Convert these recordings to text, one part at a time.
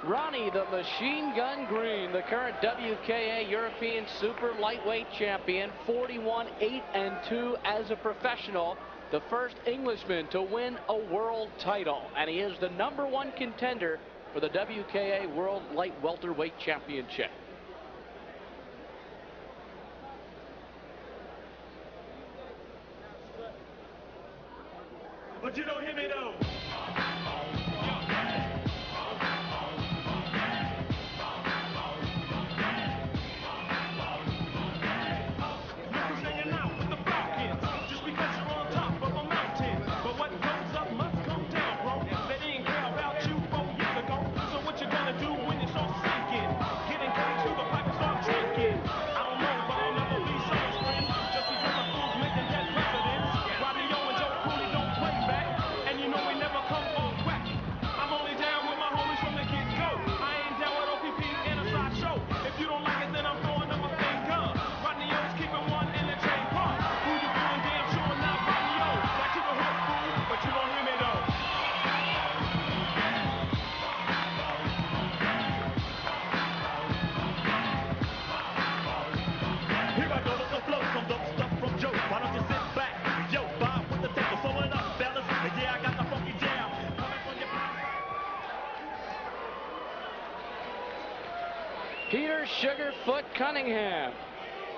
Ronnie, the Machine Gun Green, the current WKA European Super Lightweight Champion, 41-8-2 as a professional, the first Englishman to win a world title, and he is the #1 contender for the WKA World Light Welterweight Championship. But you don't hear me though. Peter Sugarfoot Cunningham,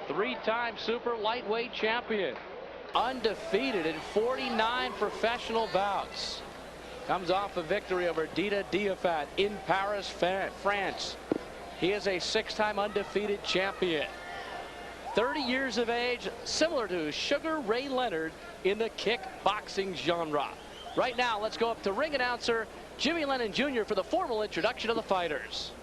3-time super lightweight champion, undefeated in 49 professional bouts. Comes off a victory over Dita Diafat in Paris, France. He is a 6-time undefeated champion. 30 years of age, similar to Sugar Ray Leonard in the kickboxing genre. Right now, let's go up to ring announcer Jimmy Lennon Jr. for the formal introduction of the fighters.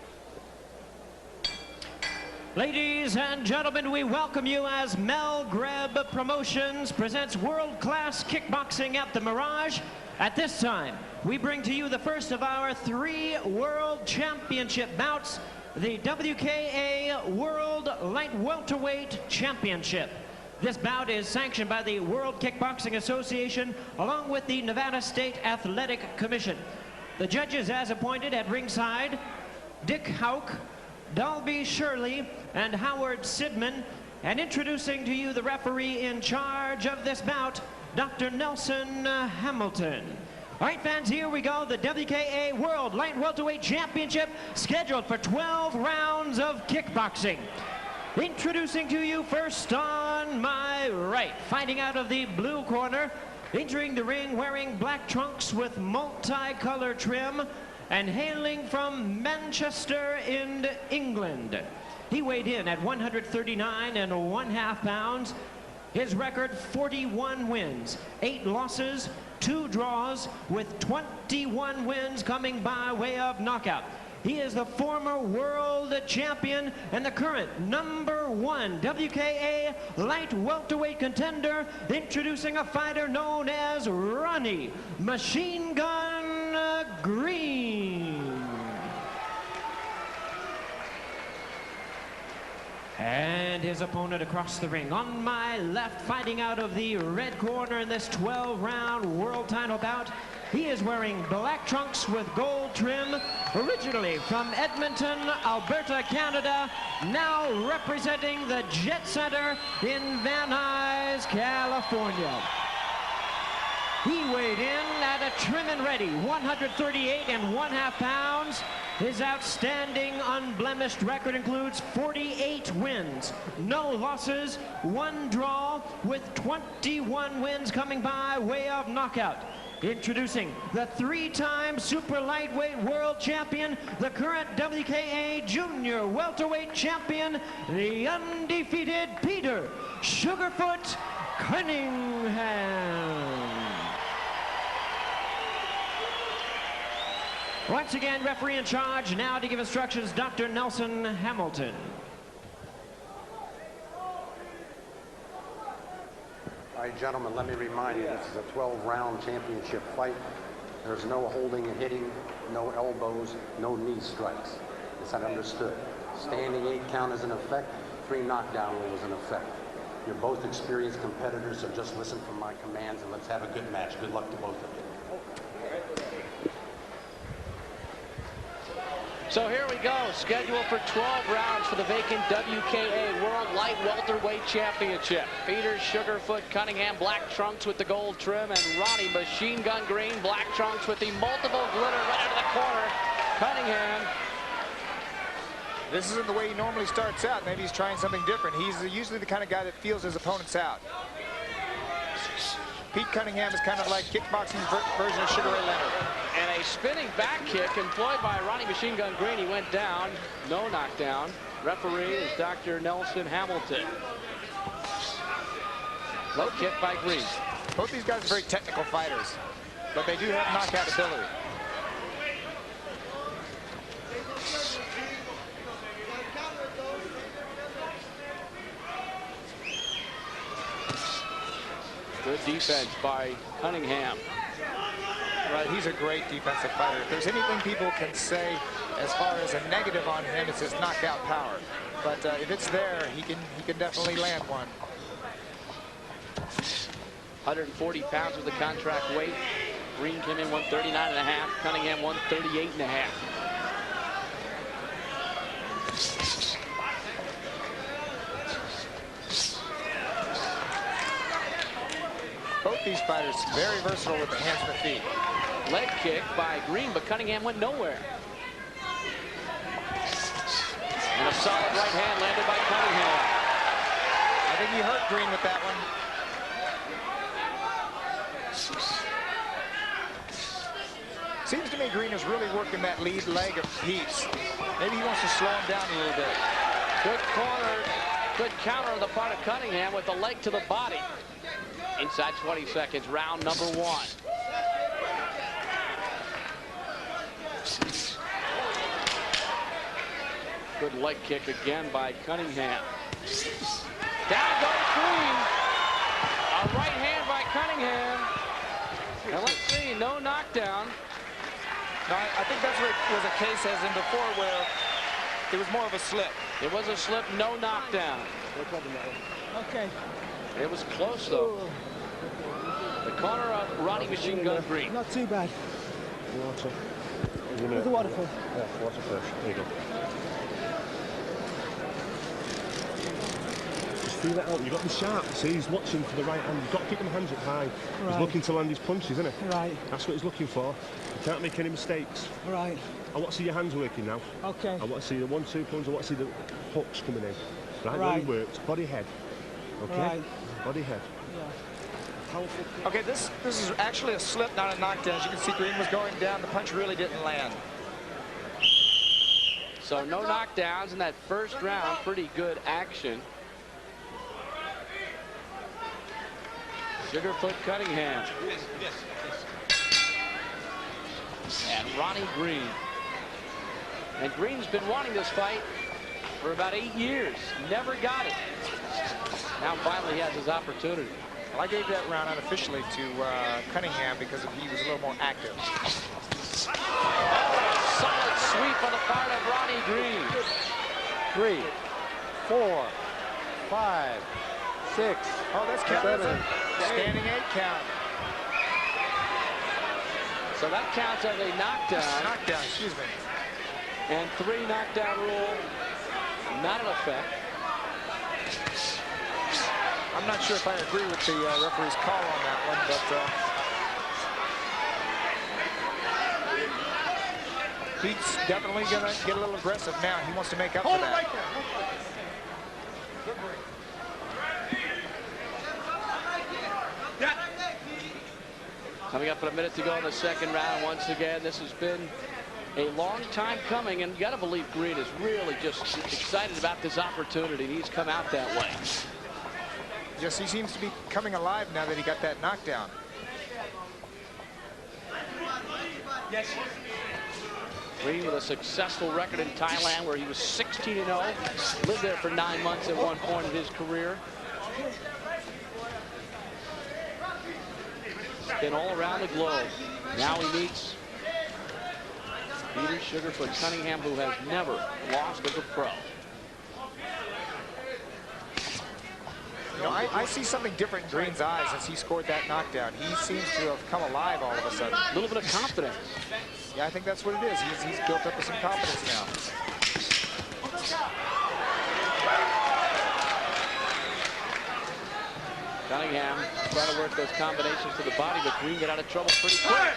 Ladies and gentlemen, we welcome you as Mel Greb Promotions presents world-class kickboxing at the Mirage. At this time, we bring to you the first of our 3 World Championship bouts, the WKA World Light Welterweight Championship. This bout is sanctioned by the World Kickboxing Association along with the Nevada State Athletic Commission. The judges as appointed at ringside, Dick Hauk, Dalby Shirley, and Howard Sidman, and introducing to you the referee in charge of this bout, Dr. Nelson Hamilton. All right, fans, here we go. The WKA World Light Welterweight Championship, scheduled for 12 rounds of kickboxing. Introducing to you first on my right, fighting out of the blue corner, entering the ring wearing black trunks with multicolored trim, and hailing from Manchester in England. He weighed in at 139½ pounds. His record, 41 wins, 8 losses, 2 draws, with 21 wins coming by way of knockout. He is the former world champion and the current #1 WKA light welterweight contender, introducing a fighter known as Ronnie Machine Gun Green. And his opponent across the ring. On my left, fighting out of the red corner in this 12-round world title bout, he is wearing black trunks with gold trim, originally from Edmonton, Alberta, Canada, now representing the Jet Center in Van Nuys, California. He weighed in at a trim and ready 138½ pounds. His outstanding unblemished record includes 48 wins, no losses, 1 draw, with 21 wins coming by way of knockout. Introducing the 3-time super lightweight world champion, the current WKA junior welterweight champion, the undefeated Peter Sugarfoot Cunningham. Once again, referee in charge, now to give instructions, Dr. Nelson Hamilton. All right, gentlemen, let me remind you, this is a 12-round championship fight. There's no holding and hitting, no elbows, no knee strikes. Is that understood? Standing 8 count is in effect, 3 knockdown rules in effect. You're both experienced competitors, so just listen from my commands and let's have a good match. Good luck to both of you. So here we go, scheduled for 12 rounds for the vacant WKA World Light Welterweight Championship. Peter Sugarfoot Cunningham, black trunks with the gold trim, and Ronnie Machine Gun Green, black trunks with the multiple glitter right out of the corner. Cunningham. This isn't the way he normally starts out. Maybe he's trying something different. He's usually the kind of guy that feels his opponents out. Pete Cunningham is kind of like kickboxing's version of Sugar Ray Leonard. And a spinning back kick employed by Ronnie Machine Gun Green. He went down, no knockdown. Referee is Dr. Nelson Hamilton. Low kick by Green. Both these guys are very technical fighters, but they do have knockout ability. Good defense by Cunningham. Right, he's a great defensive fighter. If there's anything people can say as far as a negative on him, it's his knockout power. But if it's there, he can definitely land one. 140 pounds with the contract weight. Green came in 139.5. Cunningham 138.5. Both these fighters very versatile with the hands and the feet. Leg kick by Green, but Cunningham went nowhere. And a solid right hand landed by Cunningham. I think he hurt Green with that one. Seems to me Green is really working that lead leg of Pete's. Maybe he wants to slow him down a little bit. Good corner, good counter on the part of Cunningham with the leg to the body. Inside 20 seconds, round number 1. Good leg kick again by Cunningham. Down goes Green. A right hand by Cunningham. And let's see, no knockdown. No, I think that's what was a case as in before where it was more of a slip. It was a slip, no knockdown. Okay. It was close, though. The corner of Ronnie Machine Gun Green. Not too bad. Water. With the water first. Yeah, water first. There you go. Just feel it out. You've got the sharp. See, he's watching for the right hand. You've got to keep them hands up high. Right. He's looking to land his punches, isn't he? Right. That's what he's looking for. You can't make any mistakes. Right. I want to see your hands working now. Okay. I want to see the 1-2 punch. I want to see the hooks coming in. Right, where he works. Body head. Okay? Right. Body head. Yeah. Okay, this is actually a slip, not a knockdown. As you can see, Green was going down. The punch really didn't land. So no knockdowns in that first round. Pretty good action. Sugarfoot Cunningham. And Ronnie Green. And Green's been wanting this fight for about 8 years. Never got it. Now finally he has his opportunity. Well, I gave that round unofficially to Cunningham because he was a little more active. Solid sweep on the part of Ronnie Green. 3, 4, 5, 6. Oh, that's counted as a standing 8 count. So that counts as a knockdown. Knockdown, excuse me. And 3 knockdown rule, not in effect. I'm not sure if I agree with the referee's call on that one, but Pete's definitely going to get a little aggressive now. He wants to make up for that. Right there. Coming up in a minute to go in the second round. Once again, this has been a long time coming, and you got to believe Green is really just excited about this opportunity, and he's come out that way. Yes, he seems to be coming alive now that he got that knockdown. Yes. Green with a successful record in Thailand where he was 16-0. Lived there for 9 months at one point in his career. Been all around the globe. Now he meets Peter Sugarfoot Cunningham, who has never lost as a pro. know, I see something different in Green's eyes since he scored that knockdown. He seems to have come alive all of a sudden. A little bit of confidence. Yeah, I think that's what it is. He's built up with some confidence now. Cunningham trying to work those combinations to the body, but Green got out of trouble pretty quick.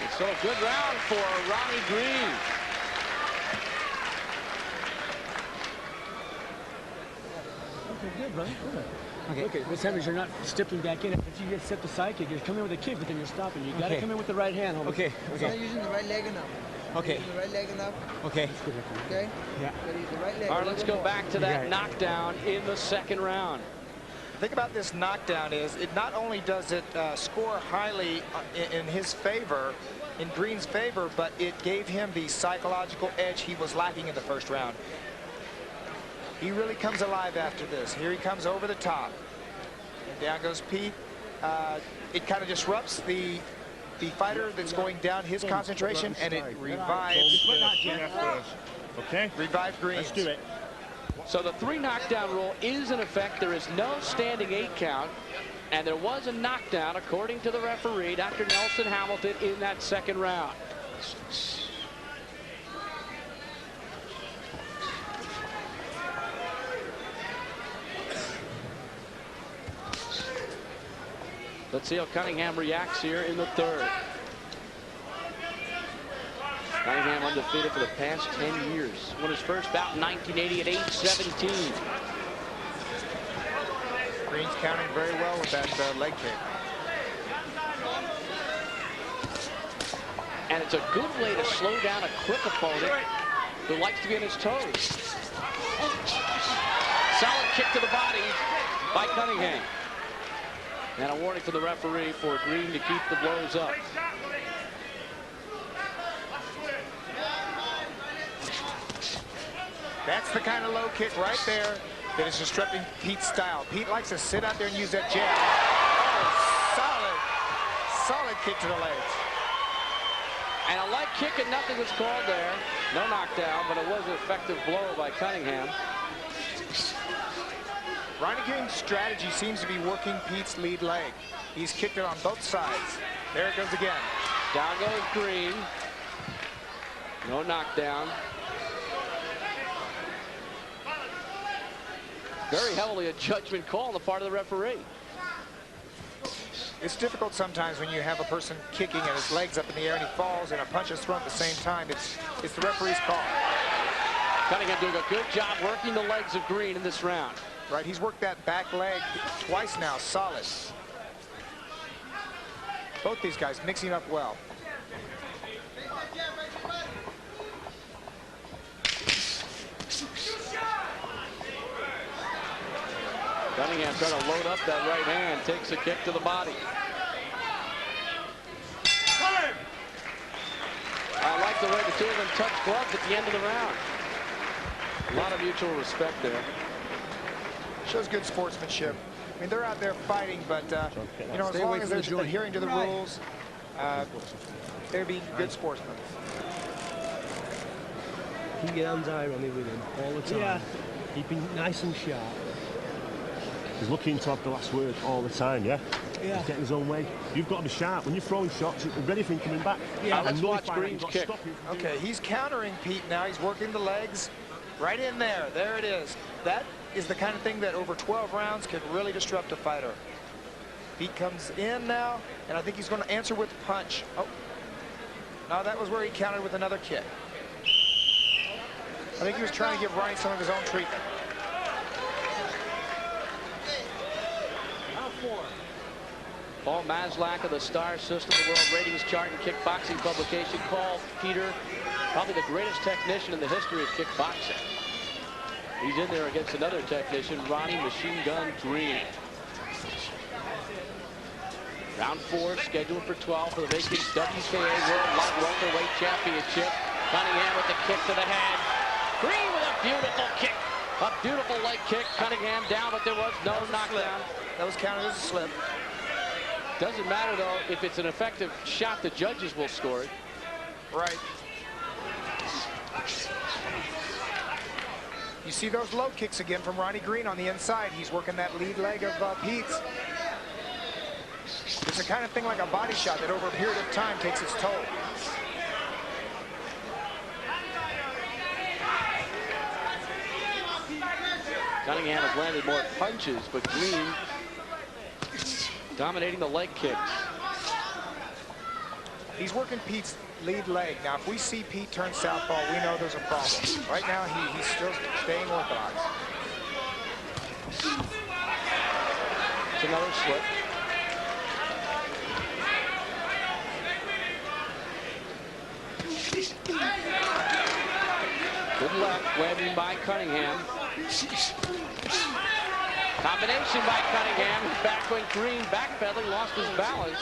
And so a good round for Ronnie Green. Okay, good, brother. Good. Okay, what's happening is you're not stepping back in. If you get set the side kick, you're coming with a kick, but then you're stopping. You got to come in with the right hand, homie. Okay, You're not using the right leg enough. okay, Using the right leg enough. okay. Okay? Yeah. Gotta use the right leg. All right, let's go back to that Right. knockdown in the second round. The thing about this knockdown is it not only does it score highly in his favor, in Green's favor, but it gave him the psychological edge he was lacking in the first round. He really comes alive after this. Here he comes over the top. And down goes Pete. It kind of disrupts the fighter that's going down his concentration, and it revives Okay? Green. Let's do it. So the 3 knockdown rule is in effect. There is no standing 8 count. And there was a knockdown, according to the referee, Dr. Nelson Hamilton, in that second round. Let's see how Cunningham reacts here in the third. Cunningham undefeated for the past 10 years. Won his first bout in 1980 at age 17. Green's countering very well with that leg kick. And it's a good way to slow down a quick opponent who likes to be on his toes. Solid kick to the body by Cunningham. And a warning to the referee for Green to keep the blows up. That's the kind of low kick right there that is disrupting Pete's style. Pete likes to sit out there and use that jab. Oh, solid kick to the legs. And a leg kick and nothing was called there. No knockdown, but it was an effective blow by Cunningham. Ronnie Green's strategy seems to be working Pete's lead leg. He's kicked it on both sides. There it goes again. Down goes Green. No knockdown. Very heavily a judgment call on the part of the referee. It's difficult sometimes when you have a person kicking and his legs up in the air and he falls and a punch is thrown at the same time. It's the referee's call. Cunningham doing a good job working the legs of Green in this round. Right, he's worked that back leg twice now, solid. Both these guys mixing up well. Cunningham trying to load up that right hand, takes a kick to the body. I like the way the two of them touch gloves at the end of the round. A lot of mutual respect there. Shows good sportsmanship. I mean, they're out there fighting, but you know, as long as they're adhering to the rules, they're being good sportsmen. Keep your hands high, Ronnie, with him all the time. Yeah. Keep him nice and sharp. He's looking to have the last word all the time, yeah? Yeah. He's getting his own way. You've got to be sharp. When you're throwing shots, you're ready for him coming back. Yeah, let's watch Green's kick. Okay, he's countering Pete now. He's working the legs right in there. There it is. That is the kind of thing that over 12 rounds can really disrupt a fighter. Pete comes in now, and I think he's going to answer with a punch. Oh, no, that was where he countered with another kick. I think he was trying to give Ronnie some of his own treatment. Paul Maslach of the Star System, the world ratings chart and kickboxing publication, called Peter probably the greatest technician in the history of kickboxing. He's in there against another technician, Ronnie Machine Gun Green. Round 4 scheduled for 12 for the vacant WKA World Light Welterweight Championship. Cunningham with the kick to the head. Green with a beautiful kick. A beautiful leg kick. Cunningham down, but there was no knockdown. That was counted as a slip. Doesn't matter, though, if it's an effective shot, the judges will score it. Right. You see those low kicks again from Ronnie Green on the inside. He's working that lead leg of Pete's. It's the kind of thing like a body shot that over a period of time takes its toll. Cunningham has landed more punches, but Green dominating the leg kicks. He's working Pete's lead leg. Now, if we see Pete turn southpaw, we know there's a problem. Right now, he's still staying orthodox. It's another slip. Good left, landing by Cunningham. Combination by Cunningham. Back went Green, backpedaling, lost his balance.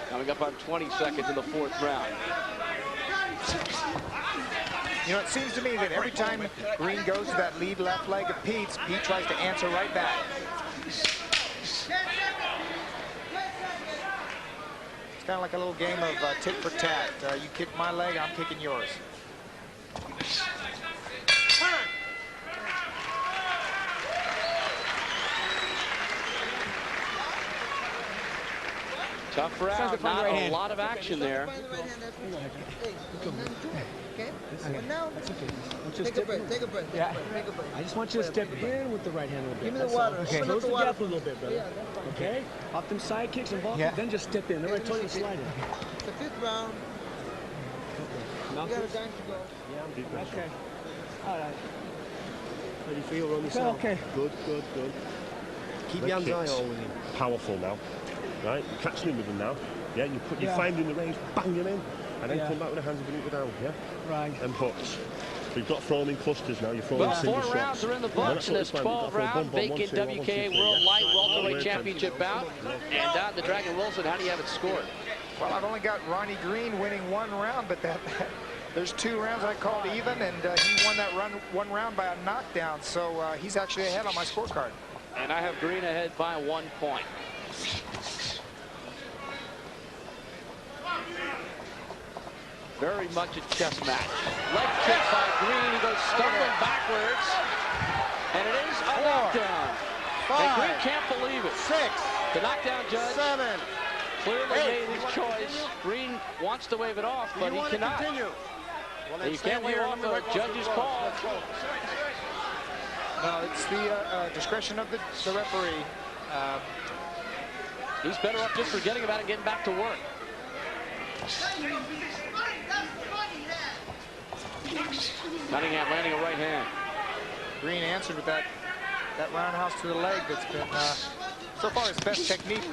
Coming up on 20 seconds in the 4th round. You know, it seems to me that every time Green goes to that lead left leg of Pete's, Pete tries to answer right back. It's kind of like a little game of tit for tat. You kick my leg, I'm kicking yours. Tough round, not a lot of action there. Okay? And now, Take take a breath, take a breath. Yeah. Take a breath. I just want you to step in with the right hand a little bit. Give me the That's water. all. Okay. Open up Close the the water. gap a little bit, brother. Yeah, that's fine. Okay? Off them side kicks and ball kicks, then just step in. Then I told you to slide in. It's the 5th round. You got a dime to go. Yeah, okay. All right. How do you feel, Ronnie? Okay. Good, good, good. Keep your hands high all with him. Powerful now, right? You're catching him with him now. Yeah, you find him in the range, bang him in, and then come back with the hands underneath the down. Yeah. Right. And hooks. We've got thrown in clusters now. You're throwing Well, single 4 rounds shots. are in the books in this 12-round vacant WKA World Light Welterweight Championship bout. And down to Dragon Wilson, how do you have it scored? Well, I've only got Ronnie Green winning 1 round, but there's 2 rounds I called even, and he won that 1 round by a knockdown. So he's actually ahead on my scorecard. And I have Green ahead by 1 point. Very much a chess match. Leg kick by Green. He goes stumbling backwards. And it is a knockdown. And Green can't believe it. 6. The knockdown judge 7. clearly 8. made his choice. Green wants to wave it off, but he cannot. You can't wave off the judge's call. No, it's the discretion of the referee. He's better off just forgetting about it and getting back to work. Cunningham landing a right hand. Green answered with that roundhouse to the leg that's been, so far, his best technique.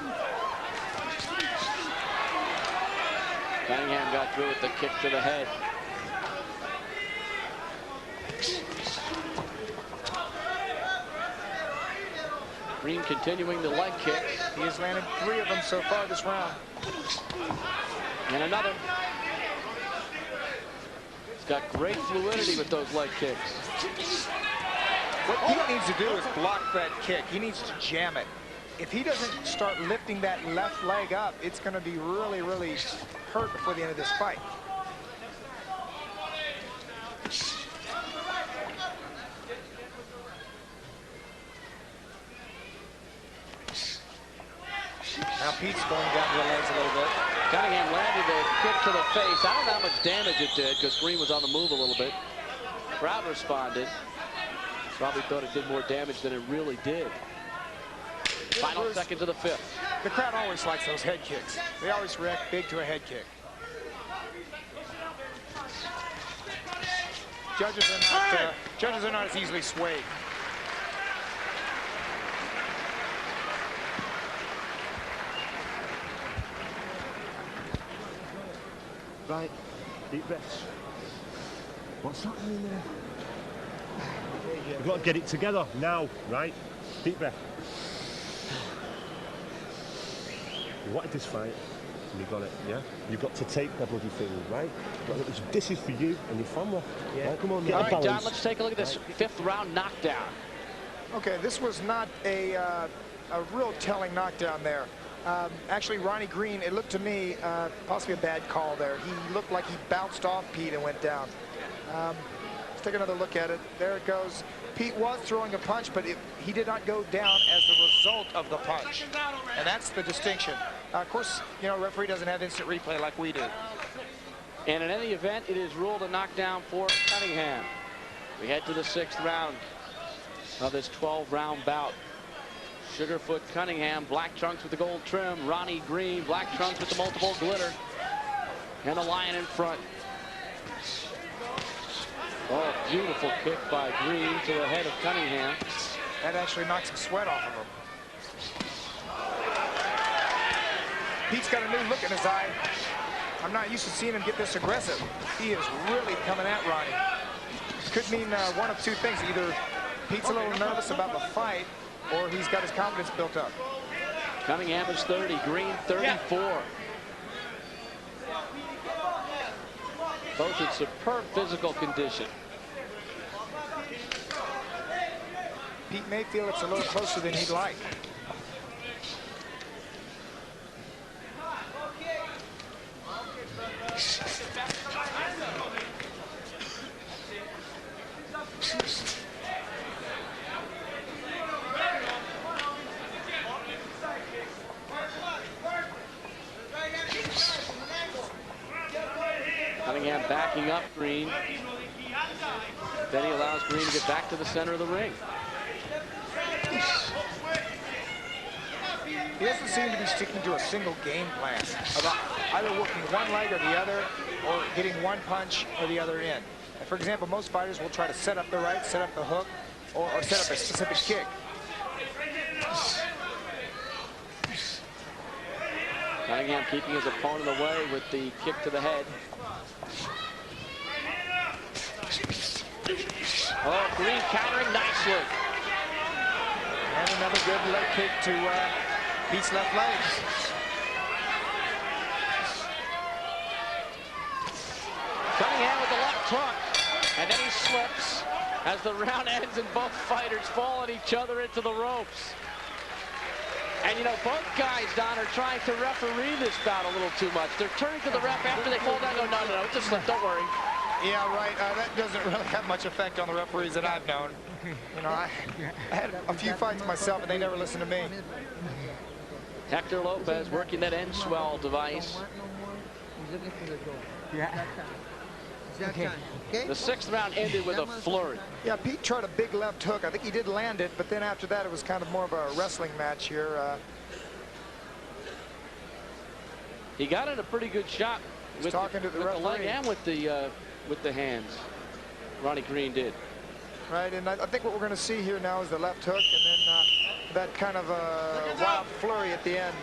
Cunningham got through with the kick to the head. Green continuing the leg kicks. He has landed 3 of them so far this round. And another. He's got great fluidity with those leg kicks. What Pete needs to do is block that kick. He needs to jam it. If he doesn't start lifting that left leg up, it's going to be really, really hurt before the end of this fight. Now Pete's going down to the legs a little bit. Cunningham landed a kick to the face. I don't know how much damage it did because Green was on the move a little bit. Crowd responded. Probably thought it did more damage than it really did. Final seconds of the 5th. The crowd always likes those head kicks. They always react big to a head kick. Judges are not as easily swayed. Right, deep breaths. What's happening there? You've got to get it together now, right? Deep breath. You wanted this fight, and you got it, yeah? You've got to take the bloody thing, right? This is for you and your family. Yeah, right? Come on, All right, John, let's take a look at this 5th round knockdown. Okay, this was not a real telling knockdown there. Actually, Ronnie Green, it looked to me possibly a bad call there. He looked like he bounced off Pete and went down. Let's take another look at it. There it goes. Pete was throwing a punch, but he did not go down as a result of the punch. And that's the distinction. Of course, you know, referee doesn't have instant replay like we do. And in any event, it is ruled a knockdown for Cunningham. We head to the 6th round of this 12-round bout. Sugarfoot Cunningham, black trunks with the gold trim. Ronnie Green, black trunks with the multiple glitter. And the lion in front. Oh, beautiful kick by Green to the head of Cunningham. That actually knocked some sweat off of him. Pete's got a new look in his eye. I'm not used to seeing him get this aggressive. He is really coming at Ronnie. Could mean one of two things. Either Pete's a little nervous about the fight, or he's got his confidence built up. Cunningham is 30, Green 34. Both in superb physical condition. Pete may feel it's a little closer than he'd like. Cunningham backing up Green. Then he allows Green to get back to the center of the ring. He doesn't seem to be sticking to a single game plan about either working one leg or the other, or getting one punch or the other in. For example, most fighters will try to set up the right, set up the hook, or set up a specific kick. Cunningham keeping his opponent away with the kick to the head. Oh, Green countering nicely. And another good leg kick to Pete's left leg. Cunningham with the left hook, and then he slips as the round ends and both fighters fall on each other into the ropes. And you know, both guys, Don, are trying to referee this bout a little too much. They're turning to the ref after they fall down and go, no, it's a slip, don't worry. Yeah, right. That doesn't really have much effect on the referees that I've known. You know, I had a few fights myself, and they never listened to me. Hector Lopez working that end swell device. Yeah. Okay. The 6th round ended with a flurry. Yeah, Pete tried a big left hook. I think he did land it, but then after that, it was kind of more of a wrestling match here. He got in a pretty good shot with talking to the leg referee. and with the hands. Ronnie Green did. Right, and I think what we're going to see here now is the left hook, and then that kind of wild flurry at the end.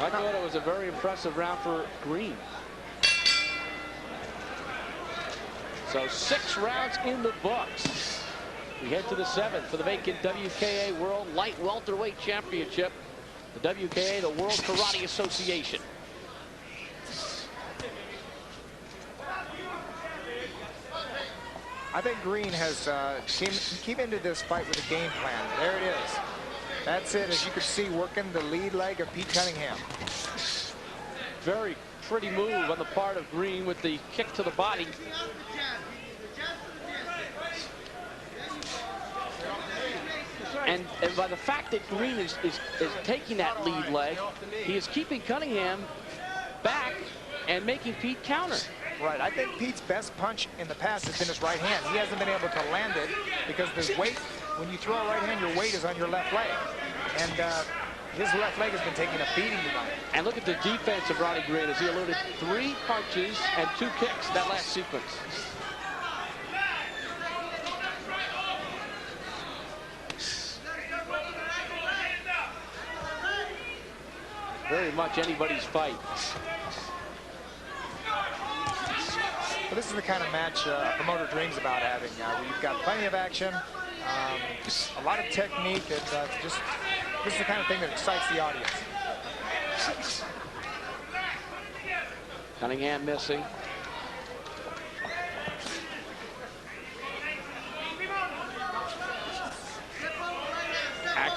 I thought it was a very impressive round for Green. So 6 rounds in the books. We head to the 7th for the vacant WKA World Light Welterweight Championship. The WKA, the World Karate Association. I think Green has came into this fight with a game plan. There it is. That's it, as you can see, working the lead leg of Pete Cunningham. Very pretty move on the part of Green with the kick to the body. And by the fact that Green is taking that lead leg, he is keeping Cunningham back and making Pete counter. Right, I think Pete's best punch in the past has been his right hand. He hasn't been able to land it because the weight, when you throw a right hand, your weight is on your left leg. And his left leg has been taking a beating tonight. And look at the defense of Ronnie Green as he eluded 3 punches and 2 kicks in that last sequence. Very much anybody's fight. Well, this is the kind of match a promoter dreams about having. Where you've got plenty of action, a lot of technique, and this is the kind of thing that excites the audience. Cunningham missing.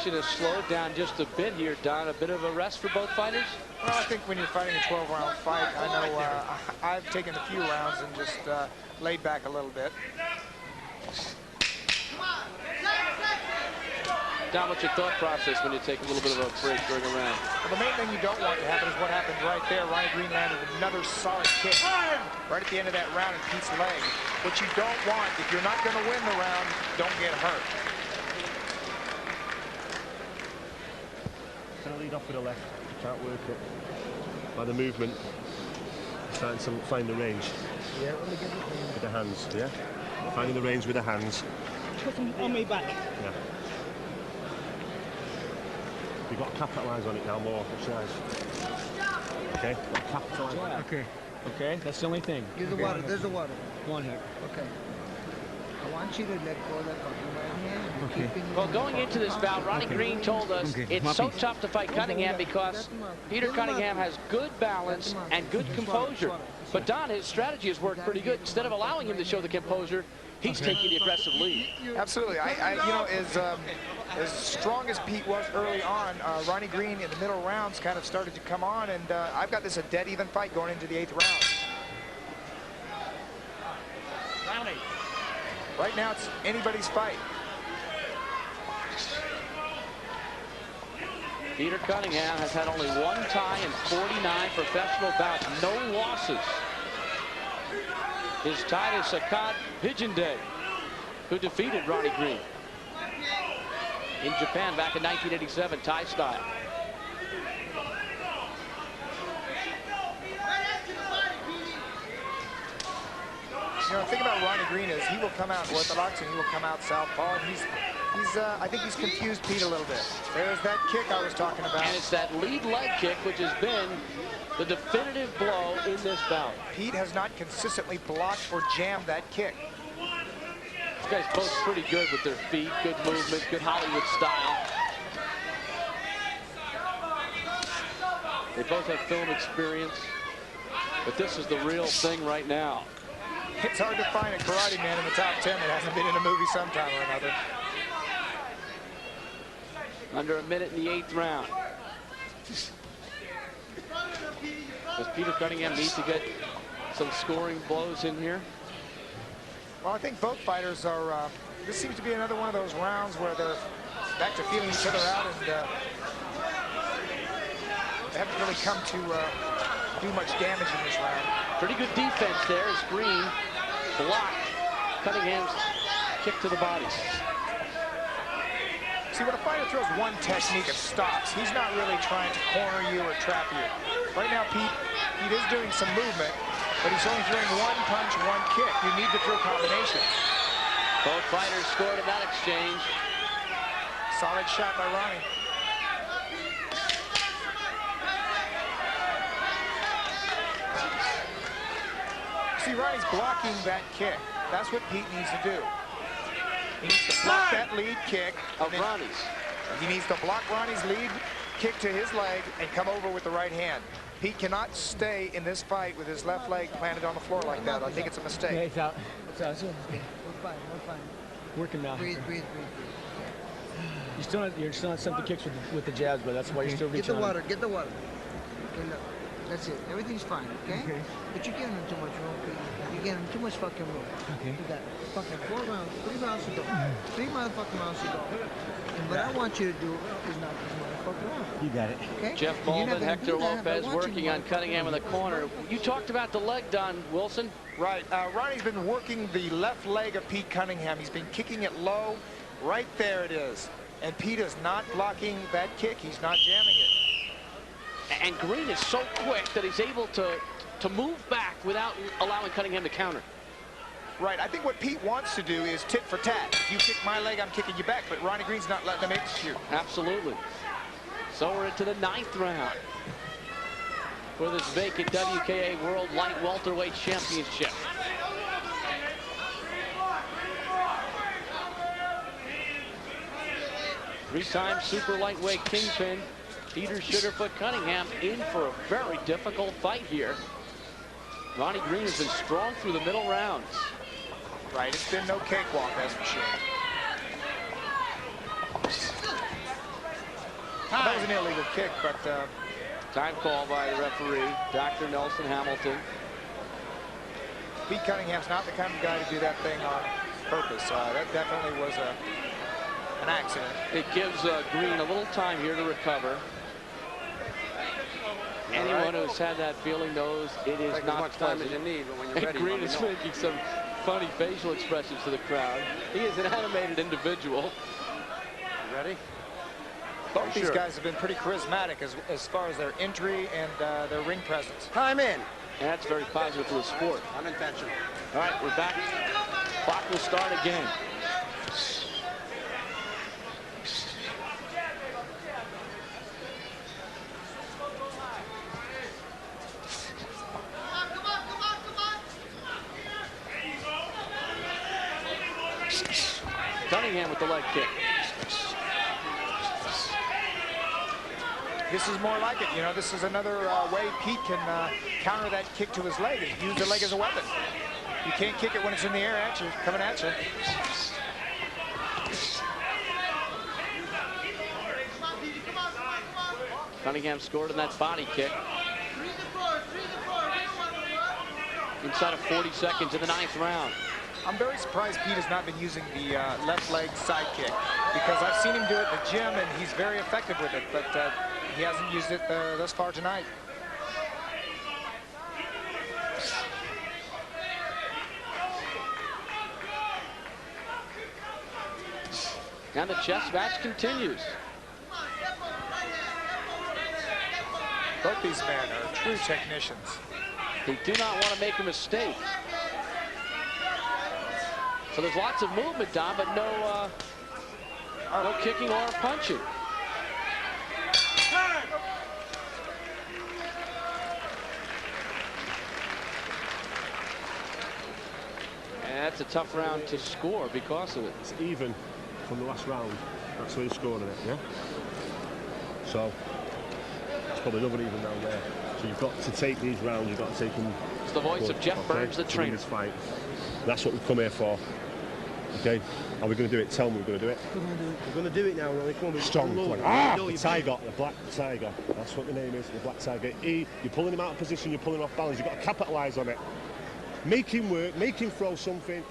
action has slowed down just a bit here, Don. A bit of a rest for both fighters? Well, I think when you're fighting a 12-round fight, I know I've taken a few rounds and just laid back a little bit. Don, what's your thought process when you take a little bit of a break during a round? Well, the main thing you don't want to happen is what happened right there. Ronnie Green landed another solid kick right at the end of that round in Pete's leg. What you don't want, if you're not going to win the round, don't get hurt. Going to lead off with the left. You can't work it. By the movement, starting to find the range. Yeah, with the hands, yeah? Finding the range with the hands. put them on my back. Yeah. You've got to capitalise on it now more. That's nice. Okay, capitalise. Yeah. Okay. Okay, that's the only thing. Give the water. There's the water. Go on here. Okay. I want you to let go of that fucking right hand. Okay. Well, going into this bout, Ronnie Green told us it's so tough to fight Cunningham because Peter Cunningham has good balance and good composure. But Don, his strategy has worked pretty good. Instead of allowing him to show the composure, he's taking the aggressive lead. Absolutely. You know, as strong as Pete was early on, Ronnie Green in the middle rounds kind of started to come on, and I've got this a dead even fight going into the 8th round. Right now, it's anybody's fight. Peter Cunningham has had only one tie in 49 professional bouts, no losses. His tie to Sakat Pigeonday, who defeated Ronnie Green in Japan back in 1987, Thai style. You know, the thing about Ronnie Green is he will come out orthodox and he will come out southpaw. And I think he's confused Pete a little bit. There's that kick I was talking about. And it's that lead leg kick which has been the definitive blow in this bout. Pete has not consistently blocked or jammed that kick. These guys both pretty good with their feet, good movement, good Hollywood style. They both have film experience, but this is the real thing right now. It's hard to find a karate man in the top 10 that hasn't been in a movie sometime or another. Under a minute in the 8th round. Does Peter Cunningham need to get some scoring blows in here? Well, I think both fighters are, this seems to be another one of those rounds where they're back to feeling each other out, and they haven't really come to do much damage in this round. Pretty good defense there as Green blocked Cunningham's kick to the body. See, when a fighter throws one technique and stops, he's not really trying to corner you or trap you. Right now, Pete is doing some movement, but he's only throwing one punch, one kick. You need to throw combinations. Both fighters scored in that exchange. Solid shot by Ronnie. See, Ronnie's blocking that kick. That's what Pete needs to do. He needs to block that lead kick of Ronnie's. He needs to block Ronnie's lead kick to his leg and come over with the right hand. Pete cannot stay in this fight with his left leg planted on the floor like that. I think it's a mistake. Yeah, it's out. It's out. We're fine. We're fine. Working now. Breathe, breathe, breathe. You're still on something kicks with the jabs, but that's why you're still reaching. Get the water. Get the water. Okay, look. That's it. Everything's fine, okay? But you're giving him too much room, Pete. You're giving him too much fucking room. Okay. You got fucking 4 rounds, 3 rounds to go. 3 motherfucking rounds to go. And what I want you to do is knock this motherfucker out. You got it. Okay? Jeff And you're not Bowman, gonna Hector do that, Lopez but I want working you on Cunningham in the corner. You talked about the leg, Don Wilson. Right. Ronnie's been working the left leg of Pete Cunningham. He's been kicking it low. Right there it is. And Pete is not blocking that kick. He's not jamming it. And Green is so quick that he's able to move back without allowing Cunningham to counter. Right. I think what Pete wants to do is tit for tat. If you kick my leg, I'm kicking you back. But Ronnie Green's not letting him execute. Absolutely. So we're into the 9th round for this vacant WKA World Light Welterweight Championship. Three-time super lightweight kingpin Peter Sugarfoot Cunningham in for a very difficult fight here. Ronnie Green has been strong through the middle rounds. Right, it's been no cakewalk, that's for sure. That was an illegal kick, but time call by the referee, Dr. Nelson Hamilton. Pete Cunningham's not the kind of guy to do that thing on purpose. That definitely was an accident. It gives Green a little time here to recover. Anyone who's had that feeling knows it is Take not as much time pleasant. as you need, but when you're And ready, Green let me is know. making some funny facial expressions to the crowd. He is an animated individual. You ready? Both these Sure. guys have been pretty charismatic as far as their entry and their ring presence. Time in. And that's very positive for the sport. Unintentional. All right, we're back. Clock will start again. Cunningham with the leg kick. This is more like it. You know, this is another way Pete can counter that kick to his leg and use the leg as a weapon. You can't kick it when it's in the air at you, coming at you. Cunningham scored in that body kick. Inside of 40 seconds in the 9th round. I'm very surprised Pete has not been using the left leg side kick, because I've seen him do it in the gym and he's very effective with it, but he hasn't used it thus far tonight. And the chess match continues. Both these men are true technicians. They do not want to make a mistake. So there's lots of movement, Don, but no kicking or punching. And that's a tough round to score because of it. It's even from the last round. That's where he's scoring it, yeah? So, it's probably another even down there. So you've got to take these rounds, you've got to take them. It's the voice of Jeff Burns, the trainer. This fight. That's what we've come here for. Okay, are we going to do it? Tell me we're going to do it. We're going to do it now, Ronnie. Come on, Strong. Come on. The tiger, the black tiger. That's what the name is, the black tiger. You're pulling him out of position, you're pulling him off balance. You've got to capitalise on it. Make him work, make him throw something.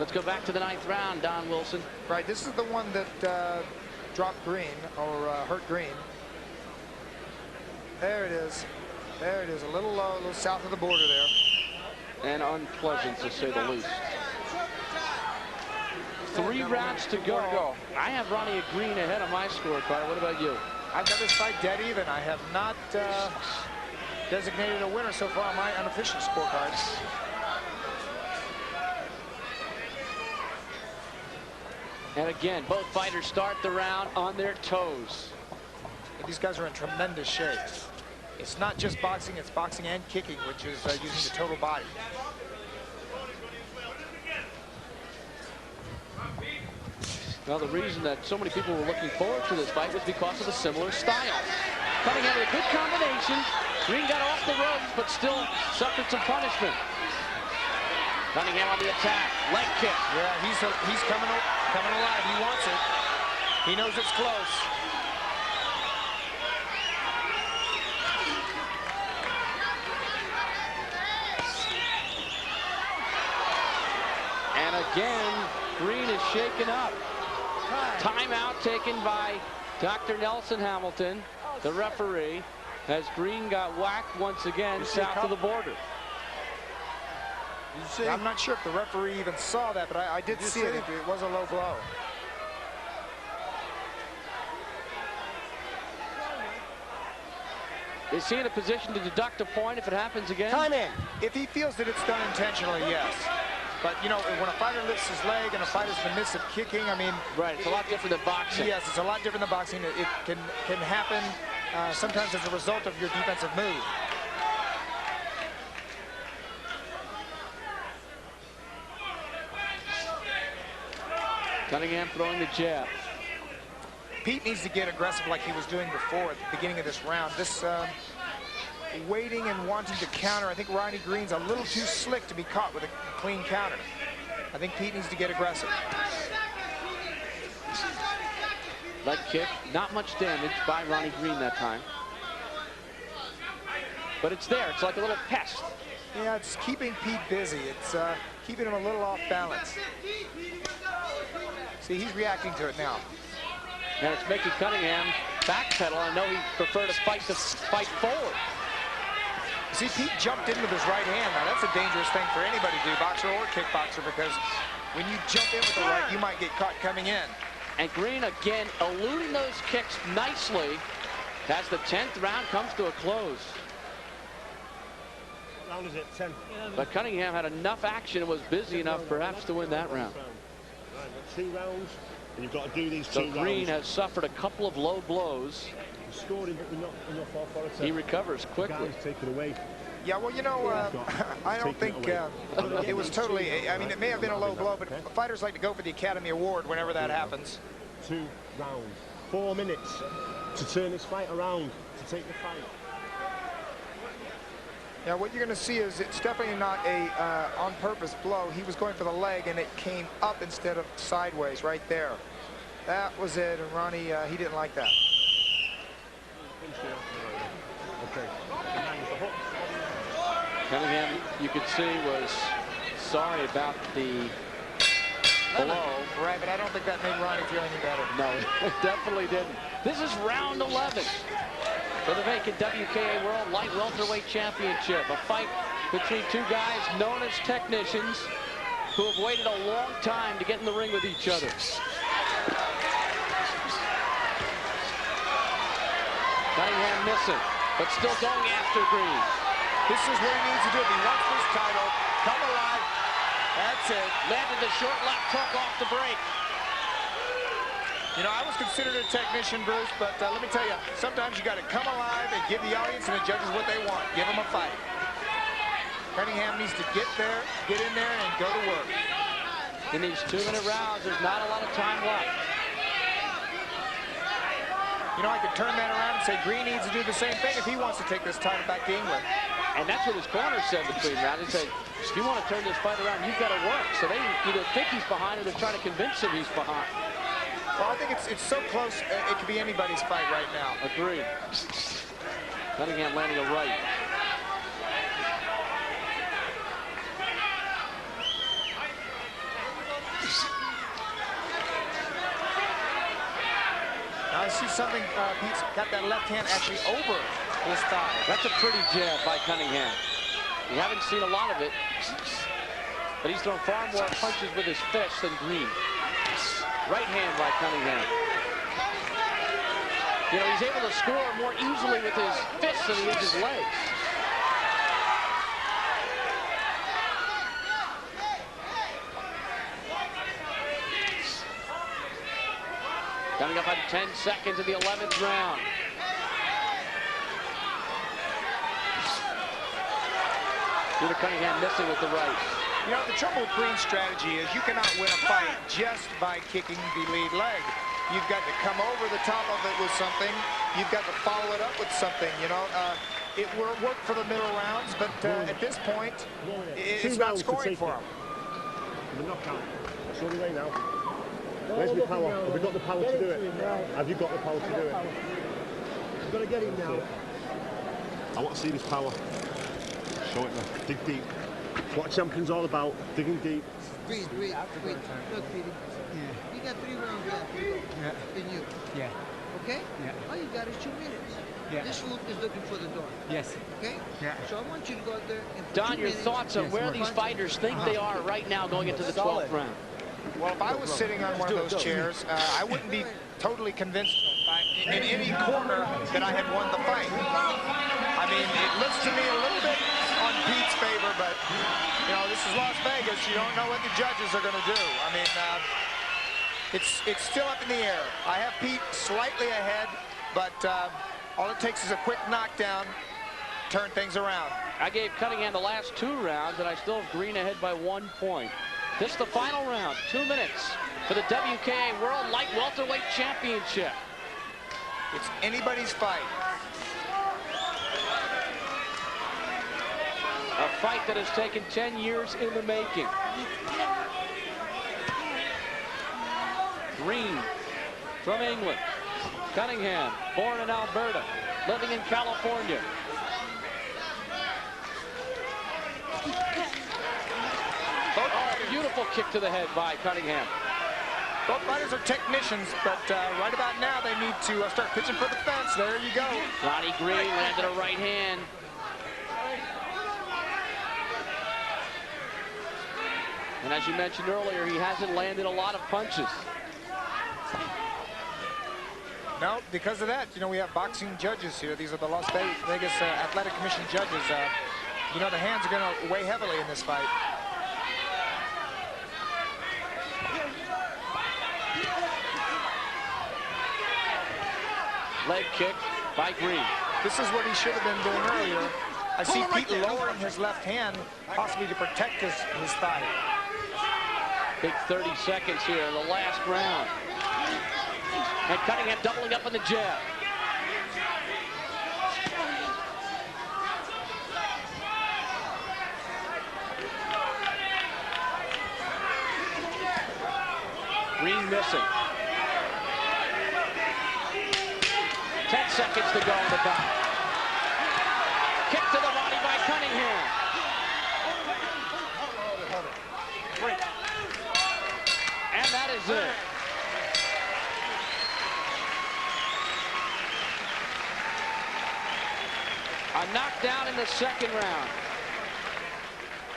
Let's go back to the 9th round, Don Wilson. Right, this is the one that dropped Green, or hurt Green. There it is. There it is, a little low, a little south of the border there. And unpleasant, to say the least. 3 rounds to go. I have Ronnie Green ahead of my scorecard. What about you? I've got this fight dead even. I have not designated a winner so far on my unofficial scorecards. And again, both fighters start the round on their toes. These guys are in tremendous shape. It's not just boxing, it's boxing and kicking, which is using the total body. Well, the reason that so many people were looking forward to this fight was because of the similar style. Cunningham with a good combination. Green got off the ropes, but still suffered some punishment. Cunningham on the attack. Leg kick. Yeah, he's coming alive. He wants it. He knows it's close. And again, Green is shaken up. Timeout taken by Dr. Nelson Hamilton, the referee, as Green got whacked once again south of the border. I'm not sure if the referee even saw that, but I did see it. It was a low blow. Is he in a position to deduct a point if it happens again? Time in. If he feels that it's done intentionally, yes. But, you know, when a fighter lifts his leg and a fighter's in the midst of kicking, I mean... Right, it's a lot different than boxing. Yes, it's a lot different than boxing. It can happen sometimes as a result of your defensive move. Cunningham throwing the jab. Pete needs to get aggressive like he was doing before at the beginning of this round. This waiting and wanting to counter, I think Ronnie Green's a little too slick to be caught with a clean counter. I think Pete needs to get aggressive. Leg kick, not much damage by Ronnie Green that time. But it's there, it's like a little pest. Yeah, it's keeping Pete busy. It's keeping him a little off balance. See, he's reacting to it now. And it's making Cunningham backpedal. I know he preferred to fight forward. See, Pete jumped in with his right hand. Now, that's a dangerous thing for anybody to do, boxer or kickboxer, because when you jump in with the right, you might get caught coming in. And Green, again, eluding those kicks nicely as the 10th round comes to a close. What round is it? 10. But Cunningham had enough action and was busy enough perhaps to win that round. Right, 2 rounds, and you've got to do these 2 rounds. So Green has suffered a couple of low blows. He scored him, but enough authority. He recovers quickly. The taken away. Yeah, well, you know, I don't think it was totally, I mean, it may have been a low blow, but fighters like to go for the Academy Award whenever that happens. 2 rounds, 4 minutes to turn this fight around, to take the fight. Yeah, what you're going to see is it's definitely not a on-purpose blow. He was going for the leg, and it came up instead of sideways right there. That was it, and Ronnie, he didn't like that. Okay. Cunningham, you could see, was sorry about the blow. Right, but I don't think that made Ronnie feel any better. No, it definitely didn't. This is round 11 for the vacant WKA World Light Welterweight Championship. A fight between 2 guys known as technicians who have waited a long time to get in the ring with each other. Cunningham missing, but still going after Green. This is what he needs to do. If he wants this title, come alive. That's it. Landed the short left hook off the break. You know, I was considered a technician, Bruce, but let me tell you, sometimes you got to come alive and give the audience and the judges what they want. Give them a fight. Cunningham needs to get there, get in there, and go to work. In these 2-minute rounds, there's not a lot of time left. You know, I could turn that around and say Green needs to do the same thing if he wants to take this title back to England. And that's what his corner said between rounds. He said, if you want to turn this fight around, you've got to work. So they either think he's behind or they're trying to convince him he's behind. Well, I think it's so close, it could be anybody's fight right now. Agreed. Cunningham landing a right. Now I see something, Pete's got that left hand actually over his thigh. That's a pretty jab by Cunningham. We haven't seen a lot of it, but he's thrown far more punches with his fists than Green. Right hand by Cunningham. You know, he's able to score more easily with his fists than he is his legs. Coming up on 10 seconds in the 11th round. Peter Cunningham missing with the right. You know, the trouble with Green's strategy is you cannot win a fight just by kicking the lead leg. You've got to come over the top of it with something. You've got to follow it up with something, you know. It worked for the middle rounds, but at this point, it's not scoring for him. The knockout. That's the only way now. Where's the power? Have we got the power to do it? Have you got the power to do it? You've got to get him now. I want to see this power. Show it now. Dig deep. It's what a champion's all about. Digging deep. Breathe. Look, Peter. Yeah. You got 3 rounds left. Yeah. In you. Yeah. Okay? Yeah. All you got is 2 minutes. Yeah. This fool is looking for the door. Yes. Okay? Yeah. So I want you to go out there and Don, your thoughts on where these fighters think they are right now going into the 12th round? Well, if I was sitting on one of those chairs, I wouldn't be totally convinced in any corner that I had won the fight. I mean, it looks to me a little bit on Pete's favor, but, you know, this is Las Vegas. You don't know what the judges are going to do. I mean, it's still up in the air. I have Pete slightly ahead, but all it takes is a quick knockdown, turn things around. I gave Cunningham the last 2 rounds, and I still have Green ahead by 1 point. This is the final round, 2 minutes for the WKA World Light Welterweight Championship. It's anybody's fight. A fight that has taken 10 years in the making. Green from England. Cunningham, born in Alberta, living in California. Oh, beautiful kick to the head by Cunningham. Both fighters are technicians, but right about now they need to start pitching for the fence. There you go. Ronnie Green landed a right hand. And as you mentioned earlier, he hasn't landed a lot of punches. No, because of that, you know, we have boxing judges here. These are the Las Vegas Athletic Commission judges. You know, the hands are going to weigh heavily in this fight. Leg kick by Green. This is what he should have been doing earlier. I see Pete lowering his left hand, possibly to protect his thigh. Big 30 seconds here in the last round. And Cunningham doubling up on the jab. Green missing. 10 seconds to go in the bout. Kick to the body by Cunningham. And that is it. A knockdown in the second round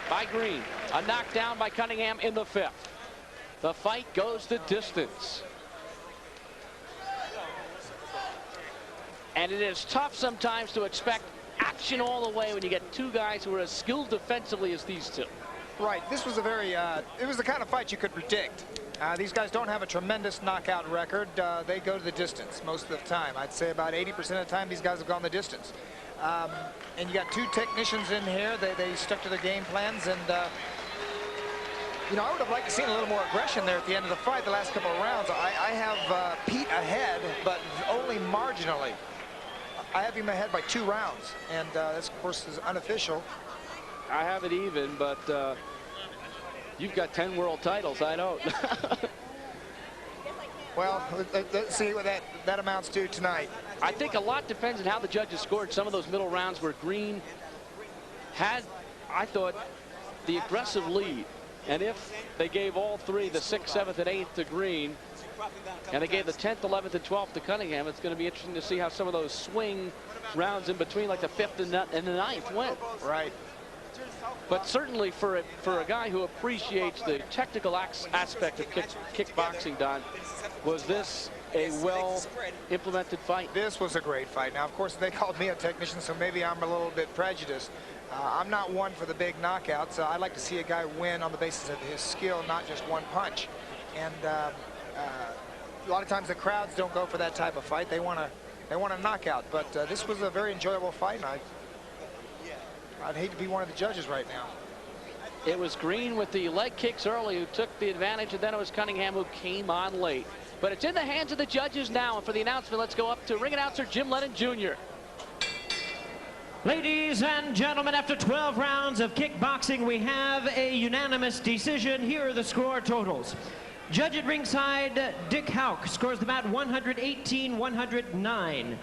by Green. A knockdown by Cunningham in the fifth. The fight goes the distance. And it is tough sometimes to expect action all the way when you get two guys who are as skilled defensively as these two. Right, this was a very, it was the kind of fight you could predict. These guys don't have a tremendous knockout record. They go to the distance most of the time. I'd say about 80% of the time these guys have gone the distance. And you got two technicians in here. They stuck to their game plans, and you know, I would have liked to see a little more aggression there at the end of the fight. The last couple of rounds, I have Pete ahead, but only marginally. I have him ahead by 2 rounds, and this, of course, is unofficial. I have it even, but you've got 10 world titles. I don't. Well, let's see what that amounts to tonight. I think a lot depends on how the judges scored some of those middle rounds where Green had, I thought, the aggressive lead. And if they gave all three, the 6th, 7th, and 8th to Green, and they gave the 10th, 11th, and 12th to Cunningham, it's going to be interesting to see how some of those swing rounds in between, like the 5th and the 9th, went. Right. But certainly for a guy who appreciates the technical aspect of kickboxing, Don, was this a well-implemented fight? This was a great fight. Now, of course, they called me a technician, so maybe I'm a little bit prejudiced. I'm not one for the big knockouts. I like to see a guy win on the basis of his skill, not just one punch. And a lot of times the crowds don't go for that type of fight. They want a knockout. But this was a very enjoyable fight, and I'd hate to be one of the judges right now. It was Green with the leg kicks early who took the advantage, and then it was Cunningham who came on late. But it's in the hands of the judges now, and for the announcement, let's go up to ring announcer Jim Lennon Jr. Ladies and gentlemen, after 12 rounds of kickboxing, we have a unanimous decision. Here are the score totals. Judge at ringside, Dick Houck scores the bout 118-109.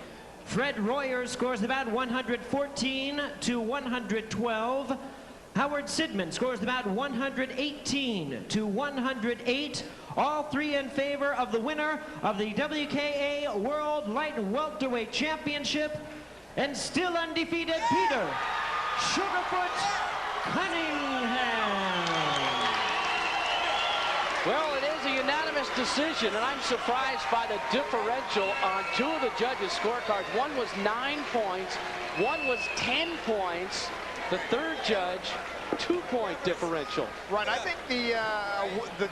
Fred Royer scores the bout 114-112. Howard Sidman scores the bout 118-108. All three in favor of the winner of the WKA World Light Welterweight Championship, and still undefeated, Peter Sugarfoot Cunningham. Well, it is a unanimous decision, and I'm surprised by the differential on two of the judges' scorecards. One was 9 points, one was 10 points. The third judge, 2-point differential. Right, I think the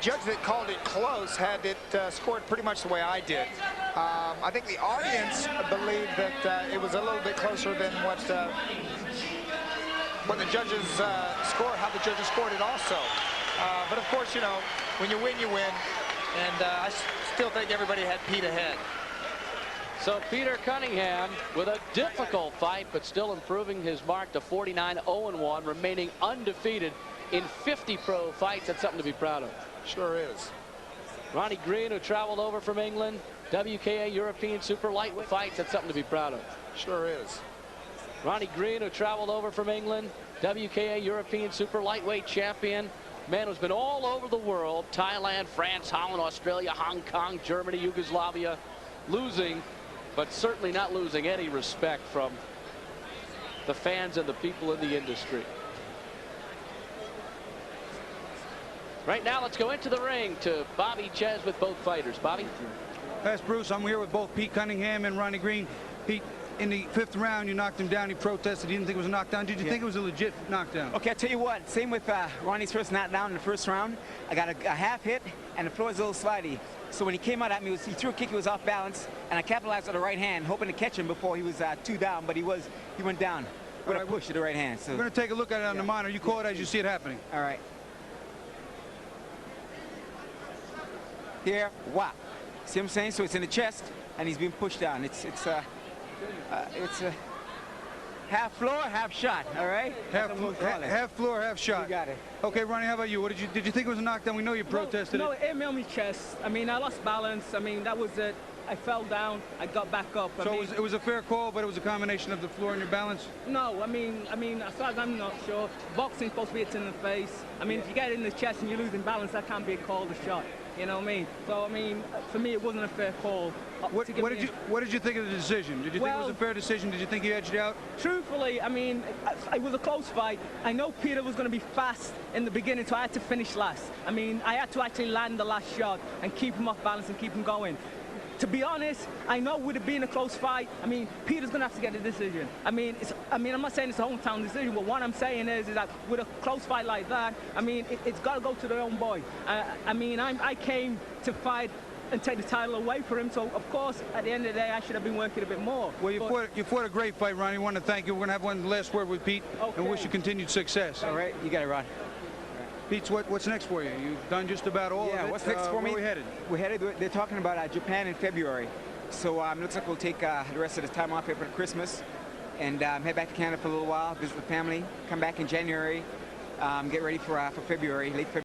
judge that called it close had it scored pretty much the way I did. I think the audience believed that it was a little bit closer than what the judges how the judges scored it also. But of course, you know, when you win, you win. And I still think everybody had Pete ahead. So Peter Cunningham with a difficult fight, but still improving his mark to 49-0-1, remaining undefeated in 50 pro fights. That's something to be proud of. Sure is. Ronnie Green, who traveled over from England, WKA European Super Lightweight fights. That's something to be proud of. Sure is. Ronnie Green, who traveled over from England, WKA European Super Lightweight champion. Man who's been all over the world, Thailand, France, Holland, Australia, Hong Kong, Germany, Yugoslavia, losing, but certainly not losing any respect from the fans and the people in the industry. Right now, let's go into the ring to Bobby Ches with both fighters. Bobby? Yes, Bruce, I'm here with both Pete Cunningham and Ronnie Green. Pete, in the 5th round, you knocked him down. He protested. He didn't think it was a knockdown. Did you think it was a legit knockdown? Okay, I'll tell you what. Same with Ronnie's first knockdown in the 1st round. I got a half hit, and the floor was a little slidey. So when he came out at me, he threw a kick. He was off balance, and I capitalized on the right hand, hoping to catch him before he was 2 down. But he went down with a push to the right hand. So we're going to take a look at it on the monitor. You call it as you see it happening. All right. Here, whop. See what I'm saying? So it's in the chest, and he's being pushed down. It's a half floor, half shot. All right. Half floor, half shot. You got it. Okay, Ronnie, how about you? What did you think it was a knockdown? We know you protested no, it. it hit me on my chest. I mean, I lost balance. I mean, that was it. I fell down. I got back up. So it was a fair call, but it was a combination of the floor and your balance? No, I mean, as far as I'm not sure, boxing's supposed to be hit in the face. I mean, if you get it in the chest and you're losing balance, that can't be called a shot. You know what I mean? So, I mean, for me, it wasn't a fair call. What did you think of the decision? Did you think it was a fair decision? Did you think you edged out? Truthfully, I mean, it was a close fight. I know Peter was going to be fast in the beginning, so I had to finish last. I mean, I had to actually land the last shot and keep him off balance and keep him going. To be honest, I know with it being a close fight, I mean, Peter's going to have to get a decision. I mean, I'm not saying it's a hometown decision, but what I'm saying is that with a close fight like that, I mean, it's got to go to their own boy. I mean, I came to fight and take the title away from him, so of course, at the end of the day, I should have been working a bit more. Well, you fought a great fight, Ronnie. I want to thank you. We're going to have one last word with Pete and wish you continued success. All right, you got it, Ron. Pete, what's next for you? You've done just about all of it. Yeah, what's next for me? Where are we headed? We're headed, they're talking about Japan in February. So it looks like we'll take the rest of the time off here for Christmas and head back to Canada for a little while, visit the family, come back in January, get ready for February, late February.